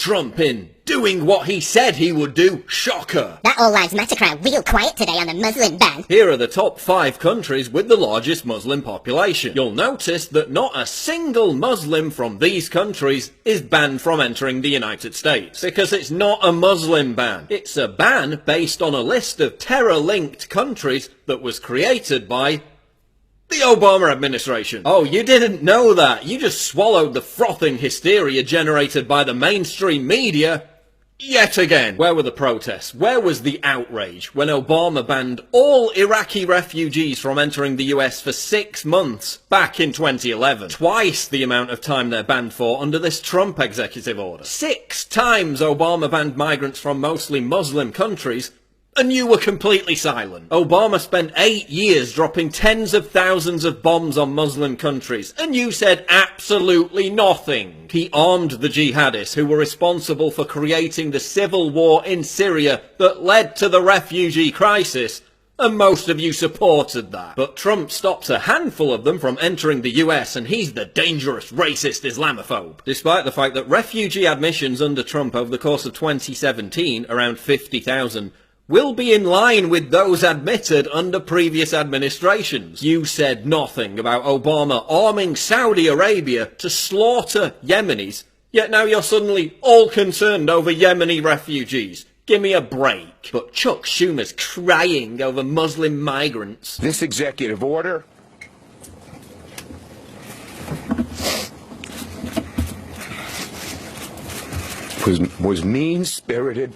Trump in doing what he said he would do. Shocker. That All Lives Matter crowd real quiet today on the Muslim ban. Here are the top 5 countries with the largest Muslim population. You'll notice that not a single Muslim from these countries is banned from entering the United States. Because it's not a Muslim ban. It's a ban based on a list of terror-linked countries that was created by the Obama administration. Oh, you didn't know that. You just swallowed the frothing hysteria generated by the mainstream media yet again. Where were the protests? Where was the outrage when Obama banned all Iraqi refugees from entering the US for 6 months back in 2011? Twice the amount of time they're banned for under this Trump executive order. 6 times Obama banned migrants from mostly Muslim countries, and you were completely silent. Obama spent 8 years dropping tens of thousands of bombs on Muslim countries, and you said absolutely nothing. He armed the jihadists who were responsible for creating the civil war in Syria that led to the refugee crisis, and most of you supported that. But Trump stops a handful of them from entering the US, and he's the dangerous racist Islamophobe. Despite the fact that refugee admissions under Trump over the course of 2017, around 50,000, will be in line with those admitted under previous administrations. You said nothing about Obama arming Saudi Arabia to slaughter Yemenis, yet now you're suddenly all concerned over Yemeni refugees. Give me a break. But Chuck Schumer's crying over Muslim migrants. This executive order was mean-spirited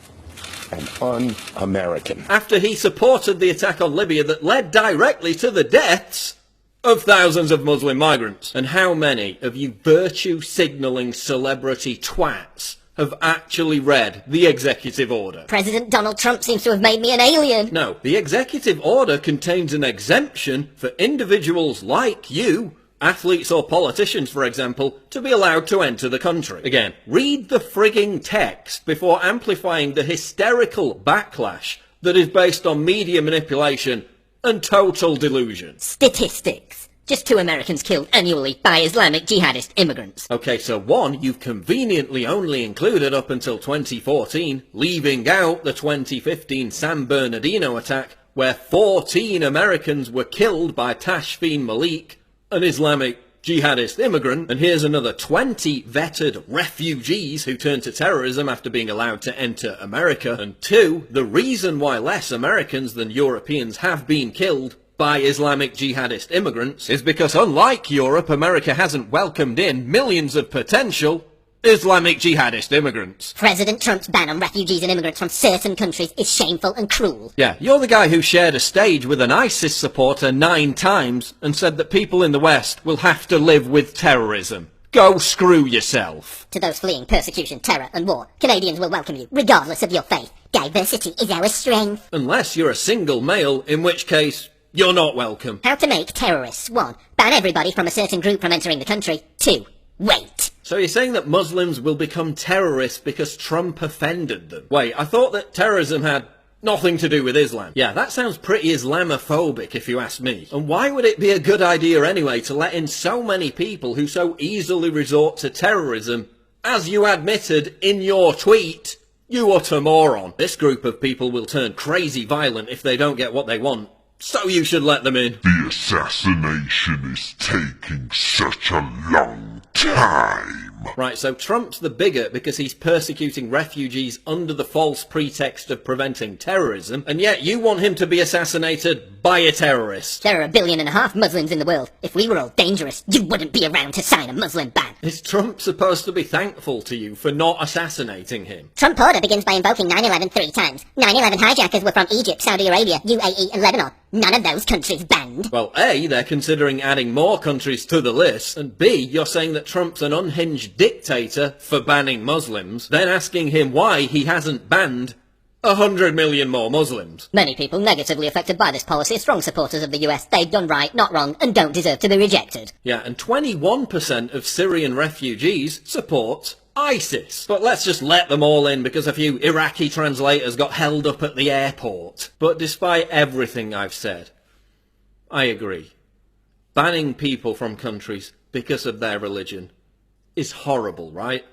and un-American. After he supported the attack on Libya that led directly to the deaths of thousands of Muslim migrants. And how many of you virtue-signalling celebrity twats have actually read the executive order? President Donald Trump seems to have made me an alien. No, the executive order contains an exemption for individuals like you, athletes or politicians, for example, to be allowed to enter the country. Again, read the frigging text before amplifying the hysterical backlash that is based on media manipulation and total delusion. Statistics. Just 2 Americans killed annually by Islamic jihadist immigrants. Okay, so 1 you've conveniently only included up until 2014, leaving out the 2015 San Bernardino attack, where 14 Americans were killed by Tashfeen Malik, an Islamic jihadist immigrant, and here's another 20 vetted refugees who turned to terrorism after being allowed to enter America, and 2, the reason why less Americans than Europeans have been killed by Islamic jihadist immigrants is because, unlike Europe, America hasn't welcomed in millions of potential Islamic jihadist immigrants. President Trump's ban on refugees and immigrants from certain countries is shameful and cruel. Yeah, you're the guy who shared a stage with an ISIS supporter 9 times and said that people in the West will have to live with terrorism. Go screw yourself. To those fleeing persecution, terror and war, Canadians will welcome you, regardless of your faith. Diversity is our strength. Unless you're a single male, in which case, you're not welcome. How to make terrorists. 1. Ban everybody from a certain group from entering the country. 2. Wait. So you're saying that Muslims will become terrorists because Trump offended them? Wait, I thought that terrorism had nothing to do with Islam. Yeah, that sounds pretty Islamophobic if you ask me. And why would it be a good idea anyway to let in so many people who so easily resort to terrorism, as you admitted in your tweet? You utter moron. This group of people will turn crazy violent if they don't get what they want. So you should let them in. The assassination is taking such a long time. Right, so Trump's the bigot because he's persecuting refugees under the false pretext of preventing terrorism, and yet you want him to be assassinated by a terrorist. There are 1.5 billion Muslims in the world. If we were all dangerous, you wouldn't be around to sign a Muslim ban. Is Trump supposed to be thankful to you for not assassinating him? Trump order begins by invoking 9/11 3 times. 9/11 hijackers were from Egypt, Saudi Arabia, UAE and Lebanon. None of those countries banned. Well, A, they're considering adding more countries to the list, and B, you're saying that Trump's an unhinged dictator for banning Muslims, then asking him why he hasn't banned 100 million more Muslims. Many people negatively affected by this policy are strong supporters of the US. They've done right, not wrong, and don't deserve to be rejected. Yeah, and 21% of Syrian refugees support ISIS. But let's just let them all in because a few Iraqi translators got held up at the airport. But despite everything I've said, I agree. Banning people from countries because of their religion is horrible, right?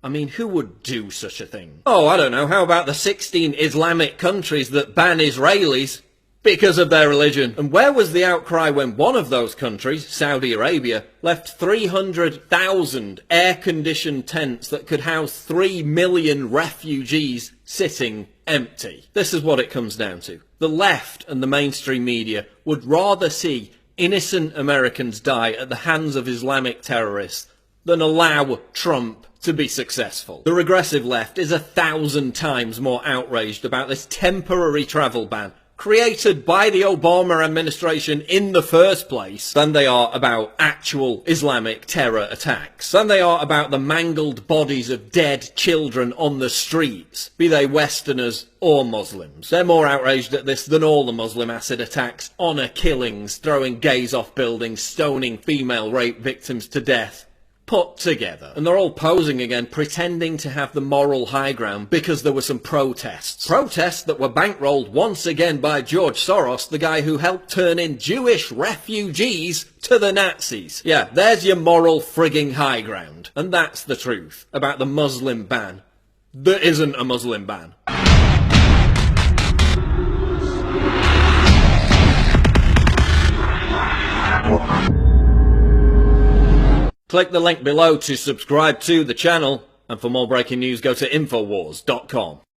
I mean, who would do such a thing? Oh, I don't know, how about the 16 Islamic countries that ban Israelis because of their religion? And where was the outcry when one of those countries, Saudi Arabia, left 300,000 air-conditioned tents that could house 3 million refugees sitting empty? This is what it comes down to. The left and the mainstream media would rather see innocent Americans die at the hands of Islamic terrorists than allow Trump to be successful. The regressive left is 1,000 times more outraged about this temporary travel ban created by the Obama administration in the first place than they are about actual Islamic terror attacks, than they are about the mangled bodies of dead children on the streets, be they Westerners or Muslims. They're more outraged at this than all the Muslim acid attacks, honour killings, throwing gays off buildings, stoning female rape victims to death, put together. And they're all posing again, pretending to have the moral high ground because there were some protests. Protests that were bankrolled once again by George Soros, the guy who helped turn in Jewish refugees to the Nazis. Yeah, there's your moral frigging high ground. And that's the truth about the Muslim ban that isn't a Muslim ban. Click the link below to subscribe to the channel, and for more breaking news go to Infowars.com.